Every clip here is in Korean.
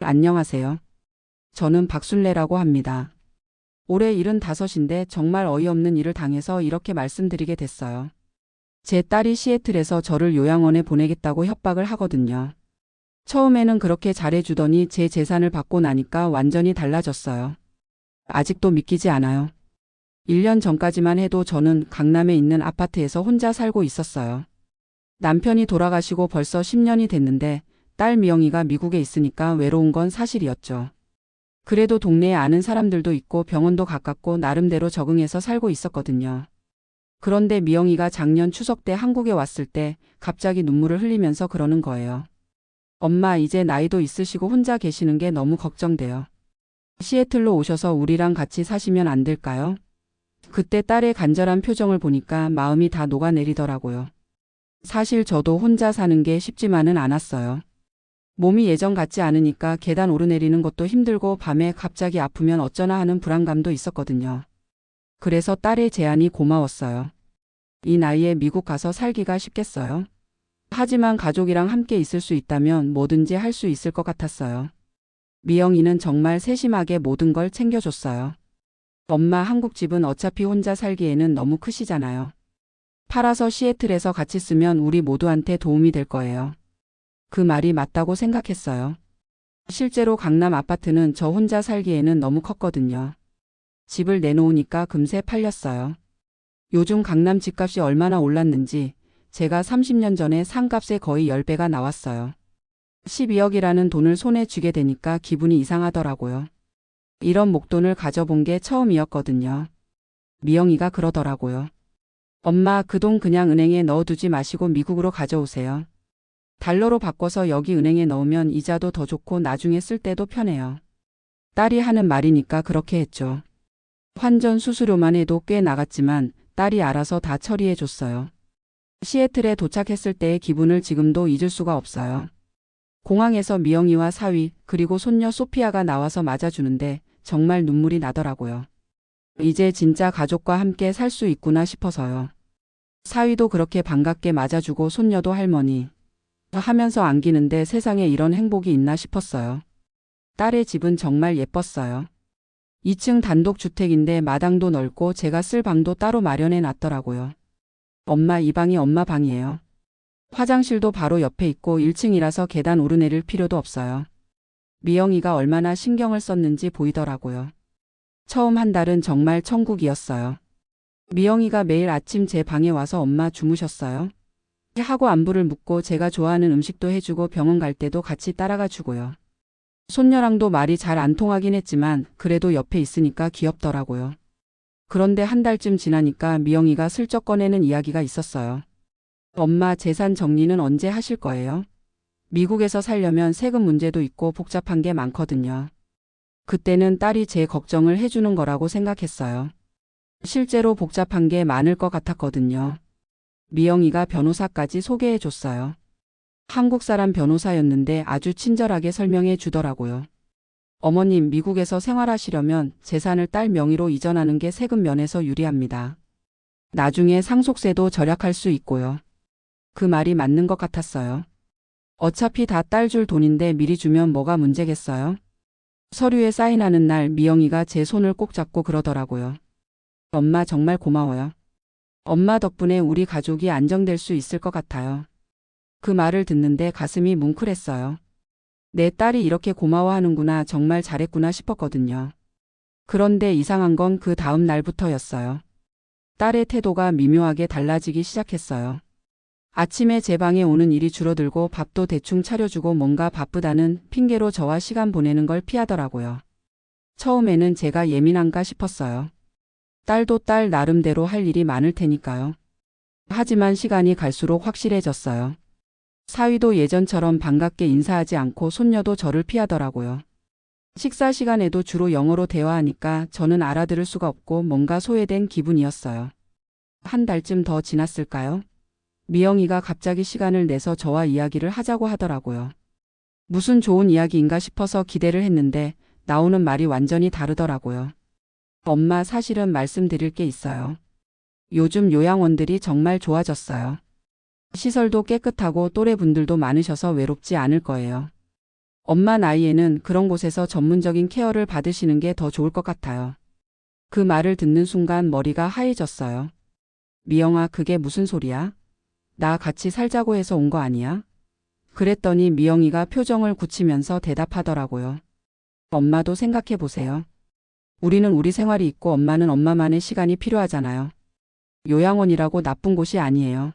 안녕하세요. 저는 박순례라고 합니다. 올해 75인데 정말 어이없는 일을 당해서 이렇게 말씀드리게 됐어요. 제 딸이 시애틀에서 저를 요양원에 보내겠다고 협박을 하거든요. 처음에는 그렇게 잘해주더니 제 재산을 받고 나니까 완전히 달라졌어요. 아직도 믿기지 않아요. 1년 전까지만 해도 저는 강남에 있는 아파트에서 혼자 살고 있었어요. 남편이 돌아가시고 벌써 10년이 됐는데 딸 미영이가 미국에 있으니까 외로운 건 사실이었죠. 그래도 동네에 아는 사람들도 있고 병원도 가깝고 나름대로 적응해서 살고 있었거든요. 그런데 미영이가 작년 추석 때 한국에 왔을 때 갑자기 눈물을 흘리면서 그러는 거예요. 엄마, 이제 나이도 있으시고 혼자 계시는 게 너무 걱정돼요. 시애틀로 오셔서 우리랑 같이 사시면 안 될까요? 그때 딸의 간절한 표정을 보니까 마음이 다 녹아내리더라고요. 사실 저도 혼자 사는 게 쉽지만은 않았어요. 몸이 예전 같지 않으니까 계단 오르내리는 것도 힘들고 밤에 갑자기 아프면 어쩌나 하는 불안감도 있었거든요. 그래서 딸의 제안이 고마웠어요. 이 나이에 미국 가서 살기가 쉽겠어요? 하지만 가족이랑 함께 있을 수 있다면 뭐든지 할 수 있을 것 같았어요. 미영이는 정말 세심하게 모든 걸 챙겨줬어요. 엄마, 한국 집은 어차피 혼자 살기에는 너무 크시잖아요. 팔아서 시애틀에서 같이 쓰면 우리 모두한테 도움이 될 거예요. 그 말이 맞다고 생각했어요. 실제로 강남 아파트는 저 혼자 살기에는 너무 컸거든요. 집을 내놓으니까 금세 팔렸어요. 요즘 강남 집값이 얼마나 올랐는지 제가 30년 전에 산 값의 거의 10배가 나왔어요. 12억이라는 돈을 손에 쥐게 되니까 기분이 이상하더라고요. 이런 목돈을 가져본 게 처음이었거든요. 미영이가 그러더라고요. 엄마, 그 돈 그냥 은행에 넣어두지 마시고 미국으로 가져오세요. 달러로 바꿔서 여기 은행에 넣으면 이자도 더 좋고 나중에 쓸 때도 편해요. 딸이 하는 말이니까 그렇게 했죠. 환전 수수료만 해도 꽤 나갔지만 딸이 알아서 다 처리해 줬어요. 시애틀에 도착했을 때의 기분을 지금도 잊을 수가 없어요. 공항에서 미영이와 사위 그리고 손녀 소피아가 나와서 맞아주는데 정말 눈물이 나더라고요. 이제 진짜 가족과 함께 살 수 있구나 싶어서요. 사위도 그렇게 반갑게 맞아주고 손녀도 할머니 하면서 안기는데 세상에 이런 행복이 있나 싶었어요. 딸의 집은 정말 예뻤어요. 2층 단독주택인데 마당도 넓고 제가 쓸 방도 따로 마련해 놨더라고요. 엄마, 이 방이 엄마 방이에요. 화장실도 바로 옆에 있고 1층이라서 계단 오르내릴 필요도 없어요. 미영이가 얼마나 신경을 썼는지 보이더라고요. 처음 한 달은 정말 천국이었어요. 미영이가 매일 아침 제 방에 와서 엄마 주무셨어요? 하고 안부를 묻고 제가 좋아하는 음식도 해주고 병원 갈 때도 같이 따라가 주고요. 손녀랑도 말이 잘 안 통하긴 했지만 그래도 옆에 있으니까 귀엽더라고요. 그런데 한 달쯤 지나니까 미영이가 슬쩍 꺼내는 이야기가 있었어요. 엄마, 재산 정리는 언제 하실 거예요? 미국에서 살려면 세금 문제도 있고 복잡한 게 많거든요. 그때는 딸이 제 걱정을 해주는 거라고 생각했어요. 실제로 복잡한 게 많을 것 같았거든요. 미영이가 변호사까지 소개해 줬어요. 한국 사람 변호사였는데 아주 친절하게 설명해 주더라고요. 어머님, 미국에서 생활하시려면 재산을 딸 명의로 이전하는 게 세금 면에서 유리합니다. 나중에 상속세도 절약할 수 있고요. 그 말이 맞는 것 같았어요. 어차피 다 딸 줄 돈인데 미리 주면 뭐가 문제겠어요? 서류에 사인하는 날 미영이가 제 손을 꼭 잡고 그러더라고요. 엄마, 정말 고마워요. 엄마 덕분에 우리 가족이 안정될 수 있을 것 같아요. 그 말을 듣는데 가슴이 뭉클했어요. 내 딸이 이렇게 고마워하는구나, 정말 잘했구나 싶었거든요. 그런데 이상한 건 그 다음 날부터였어요. 딸의 태도가 미묘하게 달라지기 시작했어요. 아침에 제 방에 오는 일이 줄어들고 밥도 대충 차려주고 뭔가 바쁘다는 핑계로 저와 시간 보내는 걸 피하더라고요. 처음에는 제가 예민한가 싶었어요. 딸도 딸 나름대로 할 일이 많을 테니까요. 하지만 시간이 갈수록 확실해졌어요. 사위도 예전처럼 반갑게 인사하지 않고 손녀도 저를 피하더라고요. 식사 시간에도 주로 영어로 대화하니까 저는 알아들을 수가 없고 뭔가 소외된 기분이었어요. 한 달쯤 더 지났을까요? 미영이가 갑자기 시간을 내서 저와 이야기를 하자고 하더라고요. 무슨 좋은 이야기인가 싶어서 기대를 했는데 나오는 말이 완전히 다르더라고요. 엄마, 사실은 말씀드릴 게 있어요. 요즘 요양원들이 정말 좋아졌어요. 시설도 깨끗하고 또래분들도 많으셔서 외롭지 않을 거예요. 엄마 나이에는 그런 곳에서 전문적인 케어를 받으시는 게 더 좋을 것 같아요. 그 말을 듣는 순간 머리가 하얘졌어요. 미영아, 그게 무슨 소리야? 나 같이 살자고 해서 온 거 아니야? 그랬더니 미영이가 표정을 굳히면서 대답하더라고요. 엄마도 생각해 보세요. 우리는 우리 생활이 있고 엄마는 엄마만의 시간이 필요하잖아요. 요양원이라고 나쁜 곳이 아니에요.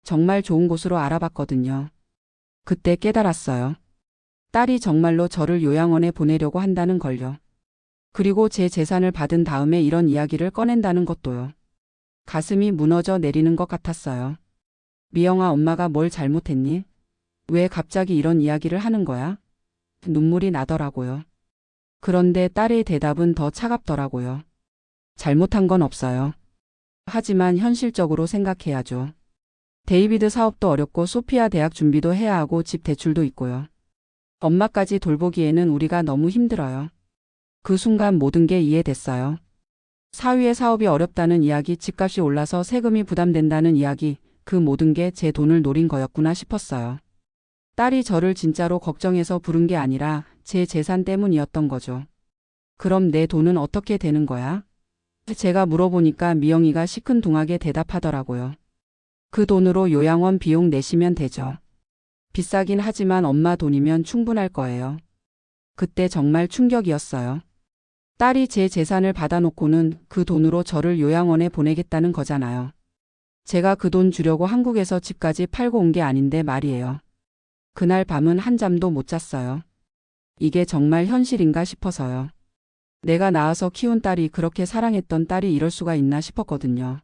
정말 좋은 곳으로 알아봤거든요. 그때 깨달았어요. 딸이 정말로 저를 요양원에 보내려고 한다는 걸요. 그리고 제 재산을 받은 다음에 이런 이야기를 꺼낸다는 것도요. 가슴이 무너져 내리는 것 같았어요. 미영아, 엄마가 뭘 잘못했니? 왜 갑자기 이런 이야기를 하는 거야? 눈물이 나더라고요. 그런데 딸의 대답은 더 차갑더라고요. 잘못한 건 없어요. 하지만 현실적으로 생각해야죠. 데이비드 사업도 어렵고 소피아 대학 준비도 해야 하고 집 대출도 있고요. 엄마까지 돌보기에는 우리가 너무 힘들어요. 그 순간 모든 게 이해됐어요. 사위의 사업이 어렵다는 이야기, 집값이 올라서 세금이 부담된다는 이야기, 그 모든 게 제 돈을 노린 거였구나 싶었어요. 딸이 저를 진짜로 걱정해서 부른 게 아니라 제 재산 때문이었던 거죠. 그럼 내 돈은 어떻게 되는 거야? 제가 물어보니까 미영이가 시큰둥하게 대답하더라고요. 그 돈으로 요양원 비용 내시면 되죠. 비싸긴 하지만 엄마 돈이면 충분할 거예요. 그때 정말 충격이었어요. 딸이 제 재산을 받아놓고는 그 돈으로 저를 요양원에 보내겠다는 거잖아요. 제가 그 돈 주려고 한국에서 집까지 팔고 온 게 아닌데 말이에요. 그날 밤은 한잠도 못 잤어요. 이게 정말 현실인가 싶어서요. 내가 낳아서 키운 딸이, 그렇게 사랑했던 딸이 이럴 수가 있나 싶었거든요.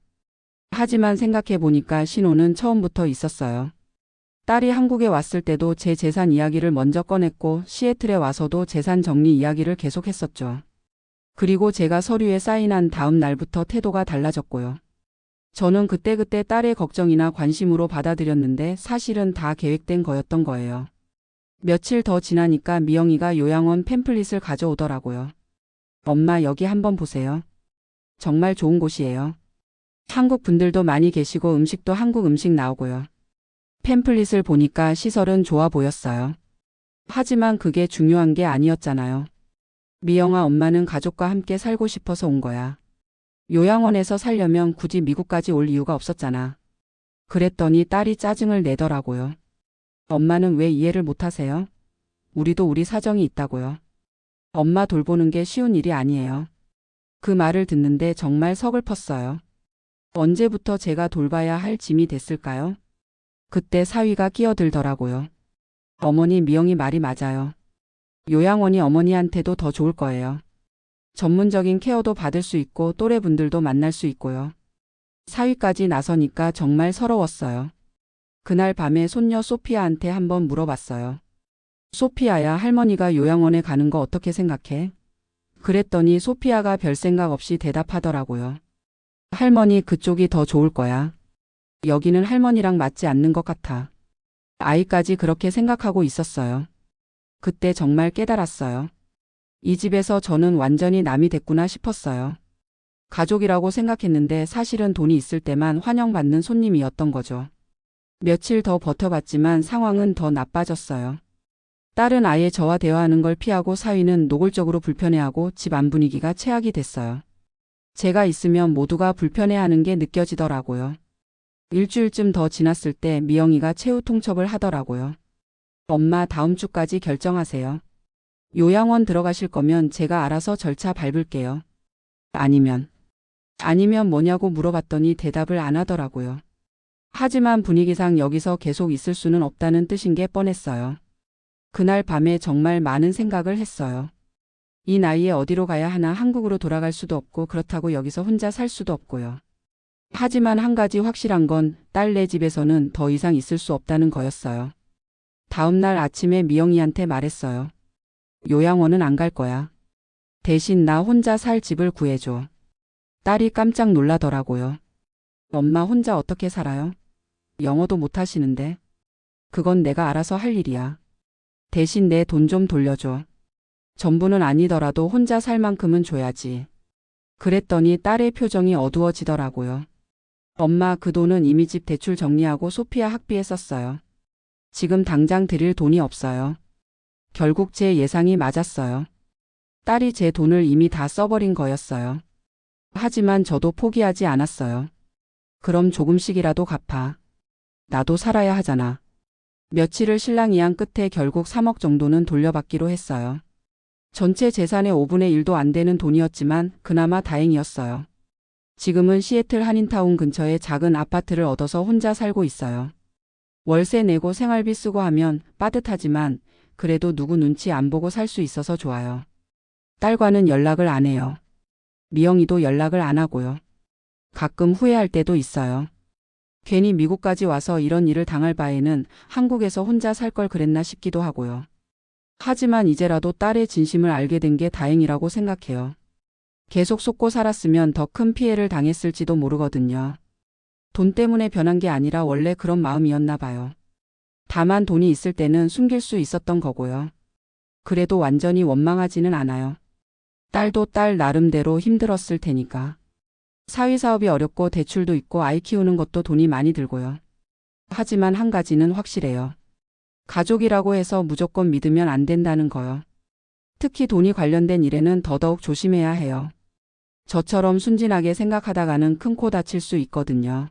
하지만 생각해보니까 신호는 처음부터 있었어요. 딸이 한국에 왔을 때도 제 재산 이야기를 먼저 꺼냈고 시애틀에 와서도 재산 정리 이야기를 계속했었죠. 그리고 제가 서류에 사인한 다음 날부터 태도가 달라졌고요. 저는 그때그때 딸의 걱정이나 관심으로 받아들였는데 사실은 다 계획된 거였던 거예요. 며칠 더 지나니까 미영이가 요양원 팸플릿을 가져오더라고요. 엄마, 여기 한번 보세요. 정말 좋은 곳이에요. 한국 분들도 많이 계시고 음식도 한국 음식 나오고요. 팸플릿을 보니까 시설은 좋아 보였어요. 하지만 그게 중요한 게 아니었잖아요. 미영아, 엄마는 가족과 함께 살고 싶어서 온 거야. 요양원에서 살려면 굳이 미국까지 올 이유가 없었잖아. 그랬더니 딸이 짜증을 내더라고요. 엄마는 왜 이해를 못하세요? 우리도 우리 사정이 있다고요. 엄마 돌보는 게 쉬운 일이 아니에요. 그 말을 듣는데 정말 서글펐어요. 언제부터 제가 돌봐야 할 짐이 됐을까요? 그때 사위가 끼어들더라고요. 어머니, 미영이 말이 맞아요. 요양원이 어머니한테도 더 좋을 거예요. 전문적인 케어도 받을 수 있고 또래분들도 만날 수 있고요. 사위까지 나서니까 정말 서러웠어요. 그날 밤에 손녀 소피아한테 한번 물어봤어요. 소피아야, 할머니가 요양원에 가는 거 어떻게 생각해? 그랬더니 소피아가 별 생각 없이 대답하더라고요. 할머니, 그쪽이 더 좋을 거야. 여기는 할머니랑 맞지 않는 것 같아. 아이까지 그렇게 생각하고 있었어요. 그때 정말 깨달았어요. 이 집에서 저는 완전히 남이 됐구나 싶었어요. 가족이라고 생각했는데 사실은 돈이 있을 때만 환영받는 손님이었던 거죠. 며칠 더 버텨봤지만 상황은 더 나빠졌어요. 딸은 아예 저와 대화하는 걸 피하고 사위는 노골적으로 불편해하고 집 안 분위기가 최악이 됐어요. 제가 있으면 모두가 불편해하는 게 느껴지더라고요. 일주일쯤 더 지났을 때 미영이가 최후 통첩을 하더라고요. 엄마, 다음 주까지 결정하세요. 요양원 들어가실 거면 제가 알아서 절차 밟을게요. 아니면 뭐냐고 물어봤더니 대답을 안 하더라고요. 하지만 분위기상 여기서 계속 있을 수는 없다는 뜻인 게 뻔했어요. 그날 밤에 정말 많은 생각을 했어요. 이 나이에 어디로 가야 하나, 한국으로 돌아갈 수도 없고 그렇다고 여기서 혼자 살 수도 없고요. 하지만 한 가지 확실한 건 딸네 집에서는 더 이상 있을 수 없다는 거였어요. 다음 날 아침에 미영이한테 말했어요. 요양원은 안 갈 거야. 대신 나 혼자 살 집을 구해줘. 딸이 깜짝 놀라더라고요. 엄마, 혼자 어떻게 살아요? 영어도 못 하시는데. 그건 내가 알아서 할 일이야. 대신 내 돈 좀 돌려줘. 전부는 아니더라도 혼자 살 만큼은 줘야지. 그랬더니 딸의 표정이 어두워지더라고요. 엄마, 그 돈은 이미 집 대출 정리하고 소피아 학비에 썼어요. 지금 당장 드릴 돈이 없어요. 결국 제 예상이 맞았어요. 딸이 제 돈을 이미 다 써버린 거였어요. 하지만 저도 포기하지 않았어요. 그럼 조금씩이라도 갚아. 나도 살아야 하잖아. 며칠을 실랑이한 끝에 결국 3억 정도는 돌려받기로 했어요. 전체 재산의 5분의 1도 안 되는 돈이었지만 그나마 다행이었어요. 지금은 시애틀 한인타운 근처에 작은 아파트를 얻어서 혼자 살고 있어요. 월세 내고 생활비 쓰고 하면 빠듯하지만 그래도 누구 눈치 안 보고 살 수 있어서 좋아요. 딸과는 연락을 안 해요. 미영이도 연락을 안 하고요. 가끔 후회할 때도 있어요. 괜히 미국까지 와서 이런 일을 당할 바에는 한국에서 혼자 살 걸 그랬나 싶기도 하고요. 하지만 이제라도 딸의 진심을 알게 된 게 다행이라고 생각해요. 계속 속고 살았으면 더 큰 피해를 당했을지도 모르거든요. 돈 때문에 변한 게 아니라 원래 그런 마음이었나 봐요. 다만 돈이 있을 때는 숨길 수 있었던 거고요. 그래도 완전히 원망하지는 않아요. 딸도 딸 나름대로 힘들었을 테니까. 사위사업이 어렵고 대출도 있고 아이 키우는 것도 돈이 많이 들고요. 하지만 한 가지는 확실해요. 가족이라고 해서 무조건 믿으면 안 된다는 거요. 특히 돈이 관련된 일에는 더더욱 조심해야 해요. 저처럼 순진하게 생각하다가는 큰 코 다칠 수 있거든요.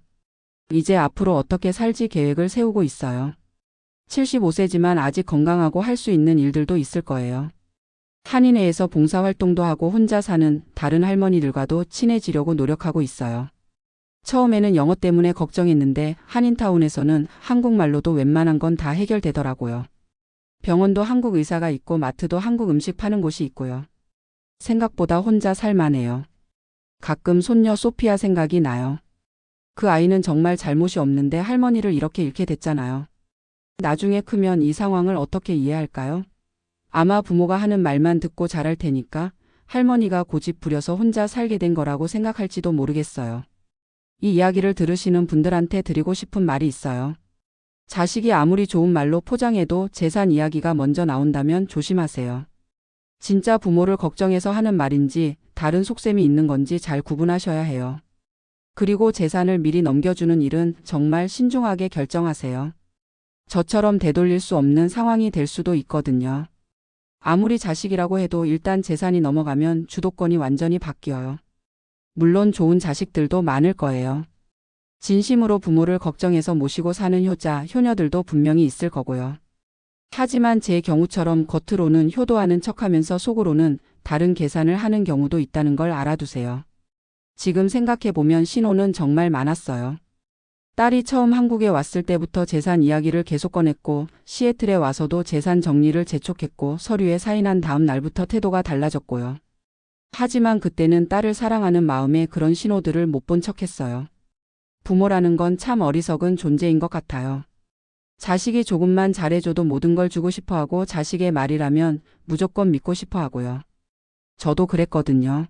이제 앞으로 어떻게 살지 계획을 세우고 있어요. 75세지만 아직 건강하고 할 수 있는 일들도 있을 거예요. 한인회에서 봉사활동도 하고 혼자 사는 다른 할머니들과도 친해지려고 노력하고 있어요. 처음에는 영어 때문에 걱정했는데 한인타운에서는 한국말로도 웬만한 건 다 해결되더라고요. 병원도 한국 의사가 있고 마트도 한국 음식 파는 곳이 있고요. 생각보다 혼자 살만해요. 가끔 손녀 소피아 생각이 나요. 그 아이는 정말 잘못이 없는데 할머니를 이렇게 잃게 됐잖아요. 나중에 크면 이 상황을 어떻게 이해할까요? 아마 부모가 하는 말만 듣고 자랄 테니까 할머니가 고집 부려서 혼자 살게 된 거라고 생각할지도 모르겠어요. 이 이야기를 들으시는 분들한테 드리고 싶은 말이 있어요. 자식이 아무리 좋은 말로 포장해도 재산 이야기가 먼저 나온다면 조심하세요. 진짜 부모를 걱정해서 하는 말인지 다른 속셈이 있는 건지 잘 구분하셔야 해요. 그리고 재산을 미리 넘겨주는 일은 정말 신중하게 결정하세요. 저처럼 되돌릴 수 없는 상황이 될 수도 있거든요. 아무리 자식이라고 해도 일단 재산이 넘어가면 주도권이 완전히 바뀌어요. 물론 좋은 자식들도 많을 거예요. 진심으로 부모를 걱정해서 모시고 사는 효자, 효녀들도 분명히 있을 거고요. 하지만 제 경우처럼 겉으로는 효도하는 척하면서 속으로는 다른 계산을 하는 경우도 있다는 걸 알아두세요. 지금 생각해보면 신호는 정말 많았어요. 딸이 처음 한국에 왔을 때부터 재산 이야기를 계속 꺼냈고 시애틀에 와서도 재산 정리를 재촉했고 서류에 사인한 다음 날부터 태도가 달라졌고요. 하지만 그때는 딸을 사랑하는 마음에 그런 신호들을 못 본 척했어요. 부모라는 건 참 어리석은 존재인 것 같아요. 자식이 조금만 잘해줘도 모든 걸 주고 싶어하고 자식의 말이라면 무조건 믿고 싶어하고요. 저도 그랬거든요.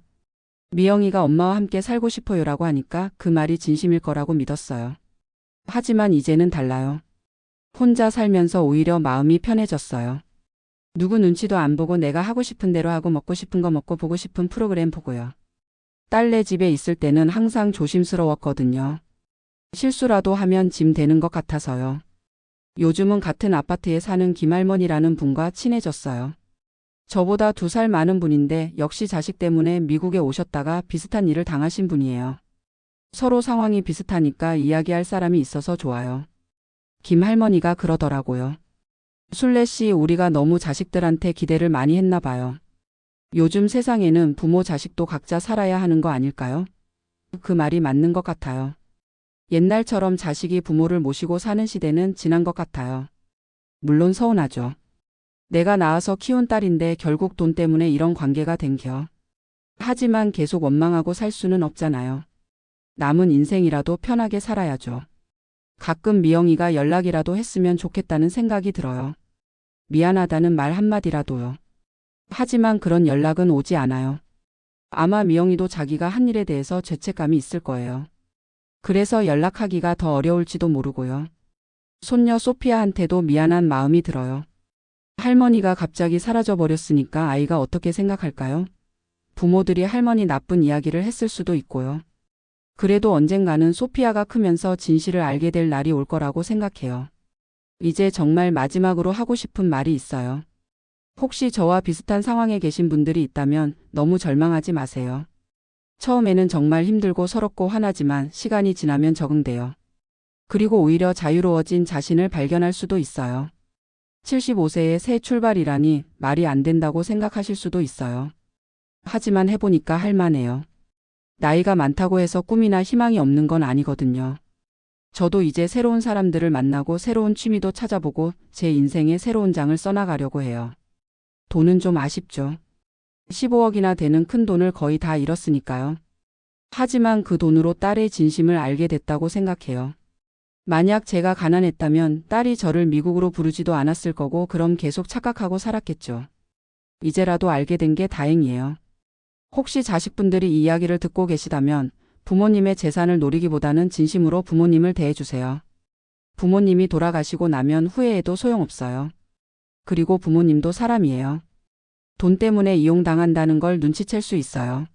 미영이가 엄마와 함께 살고 싶어요라고 하니까 그 말이 진심일 거라고 믿었어요. 하지만 이제는 달라요. 혼자 살면서 오히려 마음이 편해졌어요. 누구 눈치도 안 보고 내가 하고 싶은 대로 하고 먹고 싶은 거 먹고 보고 싶은 프로그램 보고요. 딸네 집에 있을 때는 항상 조심스러웠거든요. 실수라도 하면 짐 되는 것 같아서요. 요즘은 같은 아파트에 사는 김할머니라는 분과 친해졌어요. 저보다 2살 많은 분인데 역시 자식 때문에 미국에 오셨다가 비슷한 일을 당하신 분이에요. 서로 상황이 비슷하니까 이야기할 사람이 있어서 좋아요. 김할머니가 그러더라고요. 술래씨, 우리가 너무 자식들한테 기대를 많이 했나 봐요. 요즘 세상에는 부모 자식도 각자 살아야 하는 거 아닐까요? 그 말이 맞는 것 같아요. 옛날처럼 자식이 부모를 모시고 사는 시대는 지난 것 같아요. 물론 서운하죠. 내가 낳아서 키운 딸인데 결국 돈 때문에 이런 관계가 된겨. 하지만 계속 원망하고 살 수는 없잖아요. 남은 인생이라도 편하게 살아야죠. 가끔 미영이가 연락이라도 했으면 좋겠다는 생각이 들어요. 미안하다는 말 한마디라도요. 하지만 그런 연락은 오지 않아요. 아마 미영이도 자기가 한 일에 대해서 죄책감이 있을 거예요. 그래서 연락하기가 더 어려울지도 모르고요. 손녀 소피아한테도 미안한 마음이 들어요. 할머니가 갑자기 사라져버렸으니까 아이가 어떻게 생각할까요? 부모들이 할머니 나쁜 이야기를 했을 수도 있고요. 그래도 언젠가는 소피아가 크면서 진실을 알게 될 날이 올 거라고 생각해요. 이제 정말 마지막으로 하고 싶은 말이 있어요. 혹시 저와 비슷한 상황에 계신 분들이 있다면 너무 절망하지 마세요. 처음에는 정말 힘들고 서럽고 화나지만 시간이 지나면 적응돼요. 그리고 오히려 자유로워진 자신을 발견할 수도 있어요. 75세의 새 출발이라니 말이 안 된다고 생각하실 수도 있어요. 하지만 해보니까 할만해요. 나이가 많다고 해서 꿈이나 희망이 없는 건 아니거든요. 저도 이제 새로운 사람들을 만나고 새로운 취미도 찾아보고 제 인생의 새로운 장을 써나가려고 해요. 돈은 좀 아쉽죠. 15억이나 되는 큰 돈을 거의 다 잃었으니까요. 하지만 그 돈으로 딸의 진심을 알게 됐다고 생각해요. 만약 제가 가난했다면 딸이 저를 미국으로 부르지도 않았을 거고 그럼 계속 착각하고 살았겠죠. 이제라도 알게 된 게 다행이에요. 혹시 자식분들이 이 이야기를 듣고 계시다면 부모님의 재산을 노리기보다는 진심으로 부모님을 대해주세요. 부모님이 돌아가시고 나면 후회해도 소용없어요. 그리고 부모님도 사람이에요. 돈 때문에 이용당한다는 걸 눈치챌 수 있어요.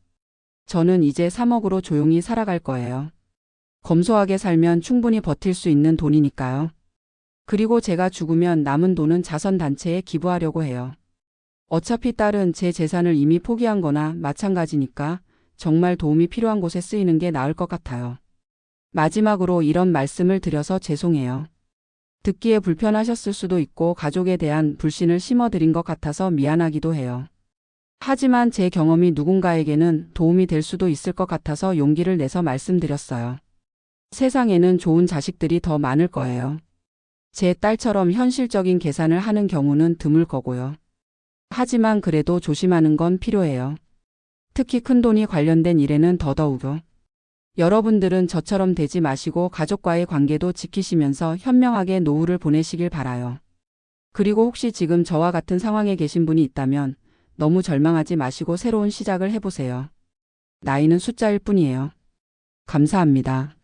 저는 이제 3억으로 조용히 살아갈 거예요. 검소하게 살면 충분히 버틸 수 있는 돈이니까요. 그리고 제가 죽으면 남은 돈은 자선단체에 기부하려고 해요. 어차피 딸은 제 재산을 이미 포기한 거나 마찬가지니까 정말 도움이 필요한 곳에 쓰이는 게 나을 것 같아요. 마지막으로 이런 말씀을 드려서 죄송해요. 듣기에 불편하셨을 수도 있고 가족에 대한 불신을 심어드린 것 같아서 미안하기도 해요. 하지만 제 경험이 누군가에게는 도움이 될 수도 있을 것 같아서 용기를 내서 말씀드렸어요. 세상에는 좋은 자식들이 더 많을 거예요. 제 딸처럼 현실적인 계산을 하는 경우는 드물 거고요. 하지만 그래도 조심하는 건 필요해요. 특히 큰돈이 관련된 일에는 더더욱요. 여러분들은 저처럼 되지 마시고 가족과의 관계도 지키시면서 현명하게 노후를 보내시길 바라요. 그리고 혹시 지금 저와 같은 상황에 계신 분이 있다면 너무 절망하지 마시고 새로운 시작을 해보세요. 나이는 숫자일 뿐이에요. 감사합니다.